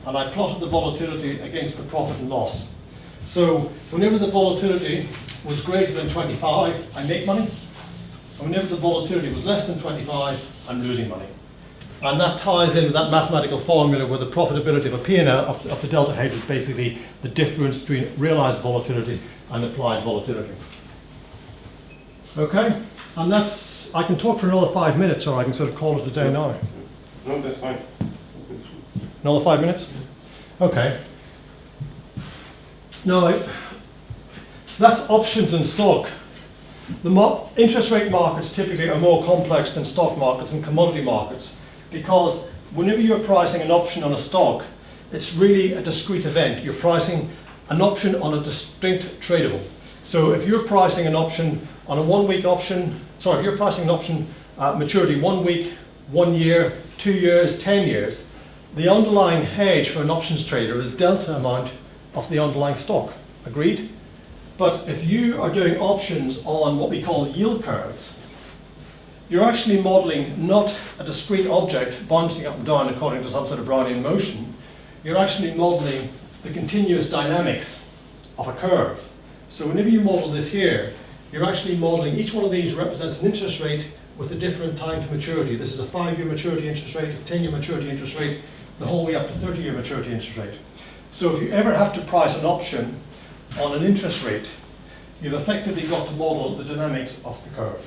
and I plotted the volatility against the profit and loss. So whenever the volatility was greater than 25, I make money. And whenever the volatility was less than 25, I'm losing money. And that ties in with that mathematical formula where the profitability of a P&L of the delta hedge is basically the difference between realized volatility and applied volatility. Okay? And that's, I can talk for another 5 minutes or I can sort of call it a day now. No, that's fine. Another 5 minutes? Okay. Now, that's options and stock. The interest rate markets typically are more complex than stock markets and commodity markets because whenever you're pricing an option on a stock, it's really a discrete event. You're pricing an option on a distinct tradable. So if you're pricing an option on a 1 week option, sorry, if you're pricing an option maturity 1 week, 1 year, 2 years, 10 years, the underlying hedge for an options trader is delta amount of the underlying stock. Agreed? But if you are doing options on what we call yield curves, you're actually modeling not a discrete object bouncing up and down according to some sort of Brownian motion. You're actually modeling the continuous dynamics of a curve. So whenever you model this here, you're actually modeling, each one of these represents an interest rate with a different time to maturity. This is a 5-year maturity interest rate, a 10-year maturity interest rate, the whole way up to 30-year maturity interest rate. So if you ever have to price an option on an interest rate, you've effectively got to model the dynamics of the curve,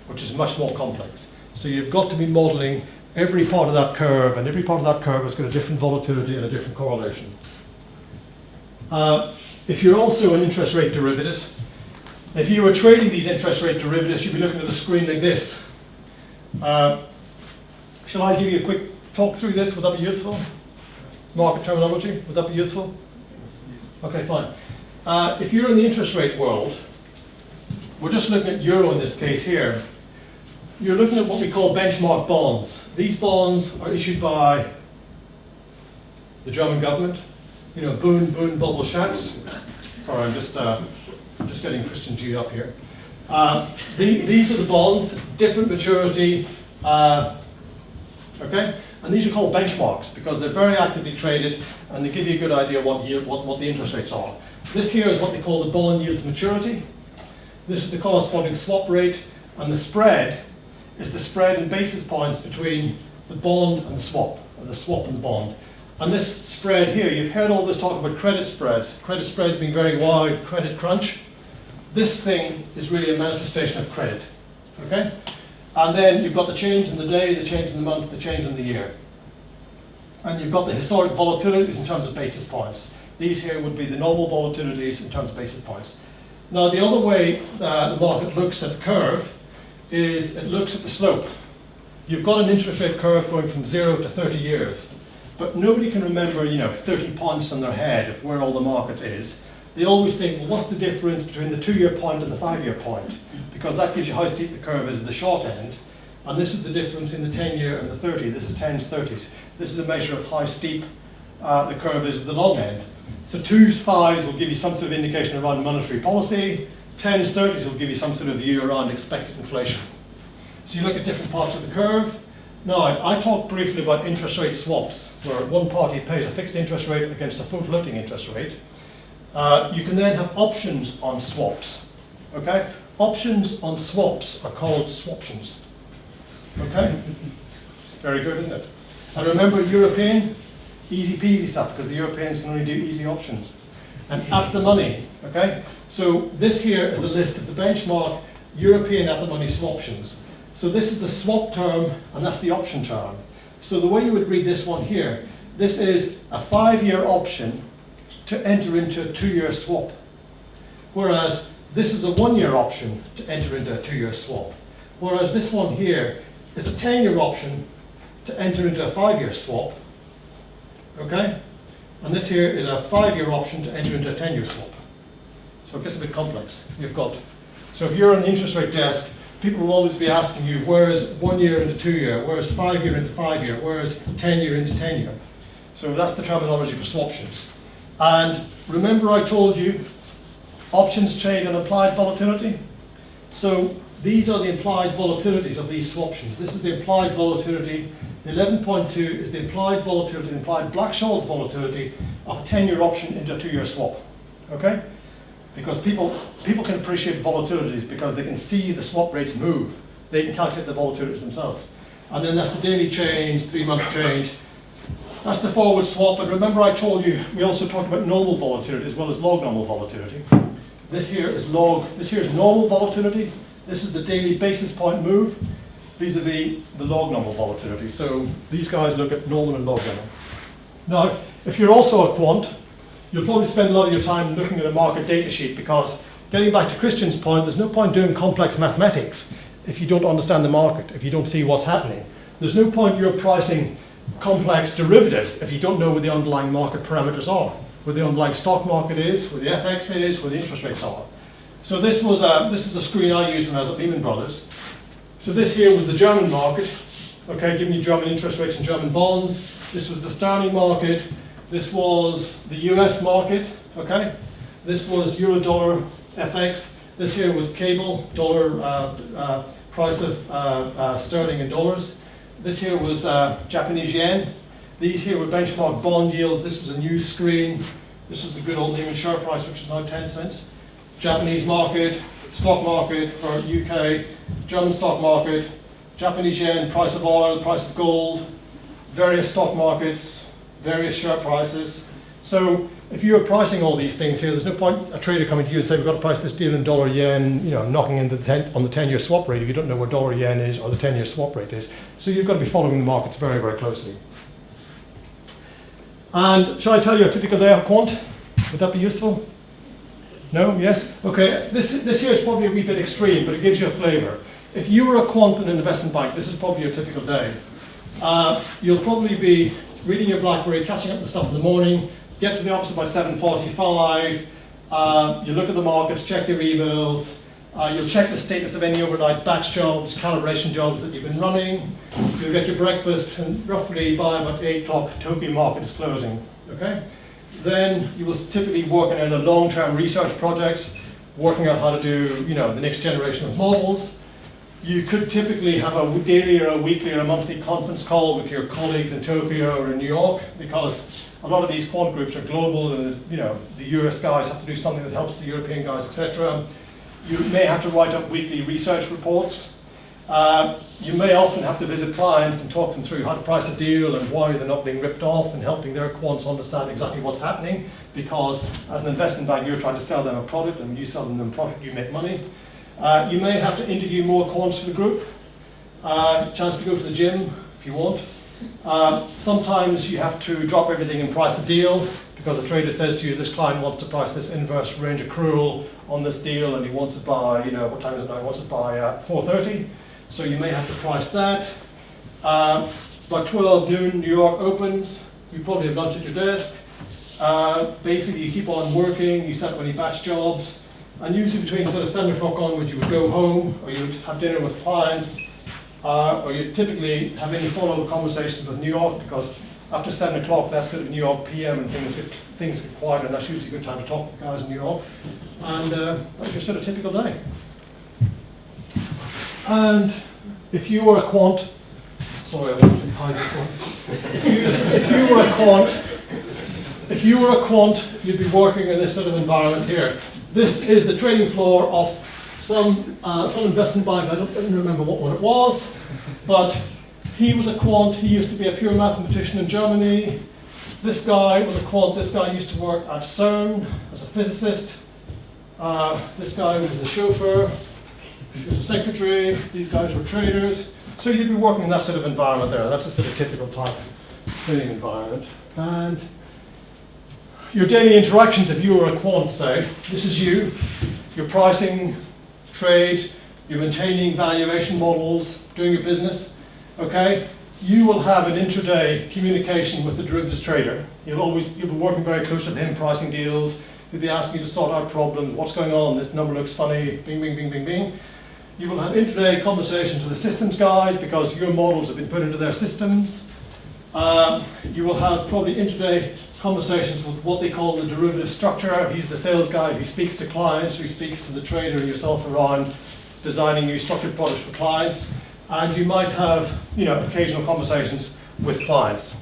which is much more complex. So you've got to be modeling every part of that curve, and every part of that curve has got a different volatility and a different correlation. If you're also an interest rate derivatives, if you were trading these interest rate derivatives, you'd be looking at a screen like this. Shall I give you a quick talk through this? Would that be useful? Market terminology, would that be useful? Okay, fine. If you're in the interest rate world, we're just looking at euro in this case here. You're looking at what we call benchmark bonds. These bonds are issued by the German government. You know, Boon, Bubble, Schatz. Sorry, I'm just getting Christian G up here. These are the bonds, different maturity, okay? And these are called benchmarks because they're very actively traded and they give you a good idea what the interest rates are. This here is what they call the bond yield to maturity. This is the corresponding swap rate, and the spread is the spread in basis points between the bond and the swap and the bond. And this spread here, you've heard all this talk about credit spreads being very wide, credit crunch. This thing is really a manifestation of credit, okay? And then you've got the change in the day, the change in the month, the change in the year. And you've got the historic volatilities in terms of basis points. These here would be the normal volatilities in terms of basis points. Now the other way the market looks at the curve is it looks at the slope. You've got an interest rate curve going from 0 to 30 years. But nobody can remember, 30 points on their head of where all the market is. They always think, well, what's the difference between the 2-year point and the 5-year point? Because that gives you how steep the curve is at the short end. And this is the difference in the 10-year and the 30. This is 10s, 30s. This is a measure of how steep the curve is at the long end. So 2s, 5s will give you some sort of indication around monetary policy. 10s, 30s will give you some sort of view around expected inflation. So you look at different parts of the curve. Now, I talked briefly about interest rate swaps, where one party pays a fixed interest rate against a full floating interest rate. You can then have options on swaps, okay? Options on swaps are called swaptions, okay? Very good, isn't it? And remember, European, easy peasy stuff, because the Europeans can only do easy options. And at the money, okay? So this here is a list of the benchmark European at the money swaptions. So this is the swap term, and that's the option term. So the way you would read this one here, this is a 5-year option to enter into a 2-year swap. Whereas this is a 1-year option to enter into a 2-year swap. Whereas this one here is a 10-year option to enter into a 5-year swap. Okay? And this here is a 5-year option to enter into a 10-year swap. So it gets a bit complex. So if you're on the interest rate desk, people will always be asking you, where is 1 year into 2 year, where is 5 year into 5 year, where is 10 year into 10 year. So that's the terminology for swaptions. And remember I told you options trade and implied volatility? So these are the implied volatilities of these swaptions. This is the implied volatility. The 11.2 is the implied volatility, the implied Black-Scholes volatility of a 10-year option into a 2-year swap. Okay? Because people can appreciate volatilities because they can see the swap rates move. They can calculate the volatilities themselves. And then that's the daily change, 3-month change. That's the forward swap. And remember I told you, we also talked about normal volatility as well as log normal volatility. This here is normal volatility. This is the daily basis point move vis-a-vis the log normal volatility. So these guys look at normal and log normal. Now, if you're also a quant, you'll probably spend a lot of your time looking at a market data sheet because, getting back to Christian's point, there's no point doing complex mathematics if you don't understand the market, if you don't see what's happening. There's no point you're pricing complex derivatives if you don't know where the underlying market parameters are, where the underlying stock market is, where the FX is, where the interest rates are. So this is a screen I used when I was at Lehman Brothers. So this here was the German market, okay, giving you German interest rates and German bonds. This was the sterling market. This was the US market, okay. This was euro-dollar FX. This here was cable, dollar price of sterling in dollars. This here was Japanese yen. These here were benchmark bond yields. This was a new screen. This was the good old Lehman share price, which is now 10 cents. Japanese market, stock market for UK, German stock market, Japanese yen, price of oil, price of gold, various stock markets, various share prices. So if you're pricing all these things here, there's no point a trader coming to you and say, we've got to price this deal in dollar yen, knocking into on the 10-year swap rate if you don't know where dollar yen is or the 10-year swap rate is. So you've got to be following the markets very, very closely. And shall I tell you a typical day of quant? Would that be useful? No? Yes? Okay, this here is probably a wee bit extreme, but it gives you a flavour. If you were a quant in an investment bank, this is probably your typical day. You'll probably be reading your BlackBerry, catching up the stuff in the morning, get to the office about 7:45, you look at the markets, check your emails, you'll check the status of any overnight batch jobs, calibration jobs that you've been running, you'll get your breakfast, and roughly by about 8 o'clock, Tokyo market is closing, okay? Then you will typically work on either long-term research projects, working out how to do, the next generation of models. You could typically have a daily or a weekly or a monthly conference call with your colleagues in Tokyo or in New York, because a lot of these quant groups are global, and the US guys have to do something that helps the European guys, etc. You may have to write up weekly research reports. You may often have to visit clients and talk them through how to price a deal and why they're not being ripped off, and helping their quants understand exactly what's happening, because as an investment bank you're trying to sell them a product, and when you sell them a product you make money. You may have to interview more quants for the group, chance to go to the gym if you want. Sometimes you have to drop everything and price a deal, because a trader says to you, this client wants to price this inverse range accrual on this deal, and he wants to buy, what time is it now? He wants to buy 4:30. So you may have to price that. By 12 noon, New York opens. You probably have lunch at your desk. Basically, you keep on working. You set up any batch jobs. And usually between sort of 7 o'clock onwards, you would go home, or you would have dinner with clients, or you'd typically have any follow-up conversations with New York, because after 7 o'clock, that's sort of New York PM, and things get quieter, and that's usually a good time to talk to the guys in New York. And that's your sort of typical day. And if you were a quant, sorry, I want to hide this one. If you were a quant, you'd be working in this sort of environment here. This is the trading floor of some investment bank. I don't remember what one it was, but he was a quant. He used to be a pure mathematician in Germany. This guy was a quant. This guy used to work at CERN as a physicist. This guy was the chauffeur. She was a secretary. These guys were traders. So you'd be working in that sort of environment there. That's a sort of typical type of trading environment. And your daily interactions, if you were a quant, say, this is you. You're pricing, trade, you're maintaining valuation models, doing your business, okay? You will have an intraday communication with the derivatives trader. You'll be working very close with him, pricing deals. He'll be asking you to sort out problems. What's going on? This number looks funny. Bing, bing, bing, bing, bing. You will have intraday conversations with the systems guys, because your models have been put into their systems. You will have probably intraday conversations with what they call the derivative structure. He's the sales guy who speaks to clients, who speaks to the trader and yourself around designing new structured products for clients. And you might have, occasional conversations with clients.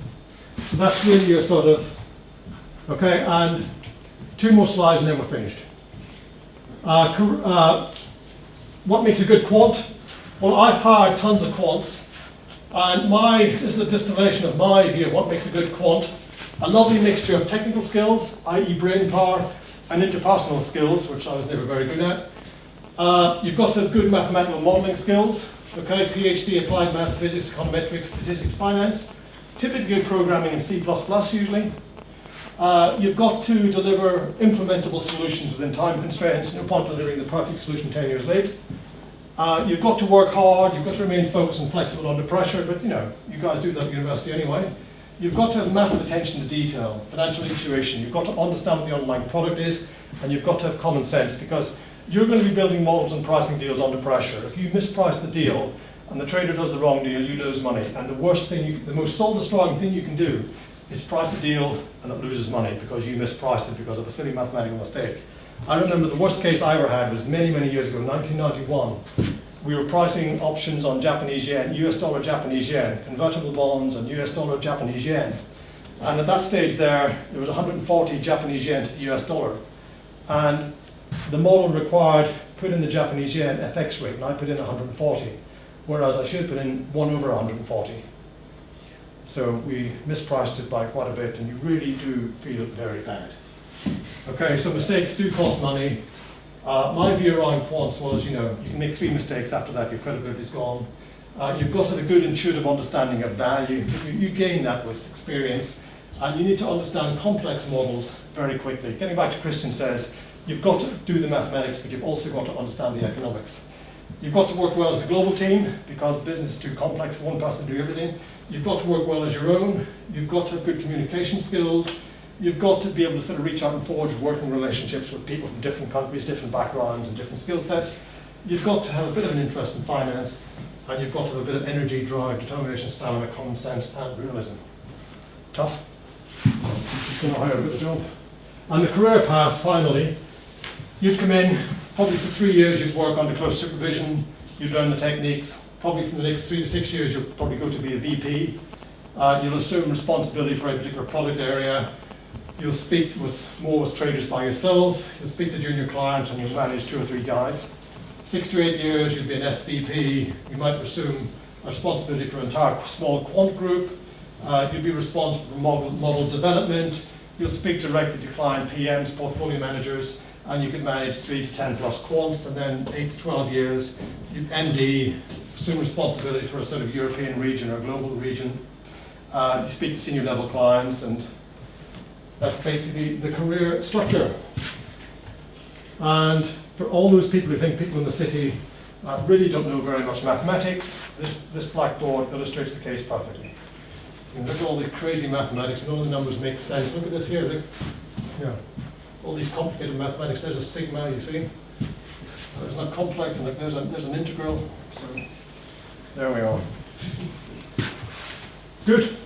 So that's really your sort of, okay, and 2 more slides and then we're finished. What makes a good quant? Well, I've hired tons of quants, and this is a distillation of my view of what makes a good quant. A lovely mixture of technical skills, i.e. brain power, and interpersonal skills, which I was never very good at. You've got to have good mathematical modeling skills, okay, PhD, applied maths, physics, econometrics, statistics, finance, typically good programming in C++ usually. You've got to deliver implementable solutions within time constraints, no point delivering the perfect solution 10 years late. You've got to work hard, you've got to remain focused and flexible under pressure, but you guys do that at university anyway. You've got to have massive attention to detail, financial intuition, you've got to understand what the underlying product is, and you've got to have common sense, because you're going to be building models and pricing deals under pressure. If you misprice the deal, and the trader does the wrong deal, you lose money. And the worst thing, the most soul-destroying thing you can do is price a deal and it loses money because you mispriced it because of a silly mathematical mistake. I remember the worst case I ever had was many, many years ago, 1991. We were pricing options on Japanese yen, US dollar Japanese yen, convertible bonds and US dollar Japanese yen. And at that stage there was 140 Japanese yen to the US dollar. And the model required put in the Japanese yen FX rate, and I put in 140. Whereas I should have put in 1/140. So we mispriced it by quite a bit, and you really do feel very bad. Okay, so mistakes do cost money. My view around quants was, you can make 3 mistakes after that, your credibility is gone. You've got to have a good intuitive understanding of value. You gain that with experience, and you need to understand complex models very quickly. Getting back to Christian says, you've got to do the mathematics, but you've also got to understand the economics. You've got to work well as a global team, because business is too complex for one person to do everything. You've got to work well as your own. You've got to have good communication skills. You've got to be able to sort of reach out and forge working relationships with people from different countries, different backgrounds, and different skill sets. You've got to have a bit of an interest in finance, and you've got to have a bit of energy, drive, determination, stamina, common sense, and realism. Tough. You're going to hire a bit of a job. And the career path, finally, you'd come in, probably for 3 years you'd work under close supervision, you'd learn the techniques. Probably from the next 3 to 6 years you'll probably go to be a VP. You'll assume responsibility for a particular product area. You'll speak more with traders by yourself. You'll speak to junior clients, and you'll manage 2 or 3 guys. 6 to 8 years you'll be an SVP. You might assume a responsibility for an entire small quant group. You'll be responsible for model development. You'll speak directly to client PMs, portfolio managers, and you could manage 3 to 10 plus quants, and then 8 to 12 years, you MD, assume responsibility for a sort of European region or global region. You speak to senior level clients, and that's basically the career structure. And for all those people who think people in the city really don't know very much mathematics, this blackboard illustrates the case perfectly. You look at all the crazy mathematics, and all the numbers make sense. Look at this here, look. All these complicated mathematics. There's a sigma, you see. It's not complex, and there's an integral. So there we are. Good.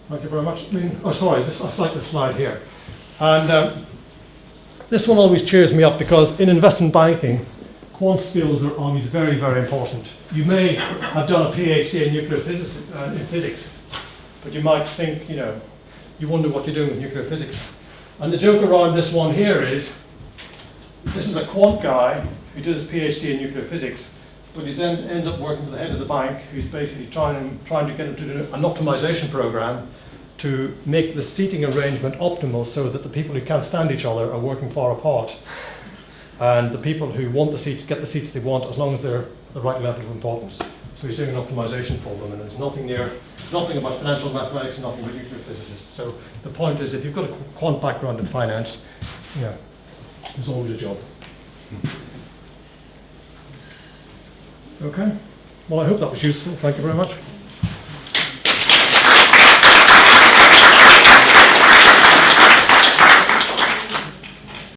Thank you very much. I cite this slide here. And this one always cheers me up, because in investment banking, quant skills are always very, very important. You may have done a PhD in nuclear physics, but you might think, you wonder what you're doing with nuclear physics. And the joke around this one here is, this is a quant guy who does his PhD in nuclear physics, but he then ends up working for the head of the bank, who's basically trying to get him to do an optimization program to make the seating arrangement optimal, so that the people who can't stand each other are working far apart. And the people who want the seats get the seats they want, as long as they're the right level of importance. So he's doing an optimization problem, and there's nothing about financial mathematics, and nothing about nuclear physicists. So the point is, if you've got a quant background in finance, there's always a job. Okay. Well, I hope that was useful. Thank you very much.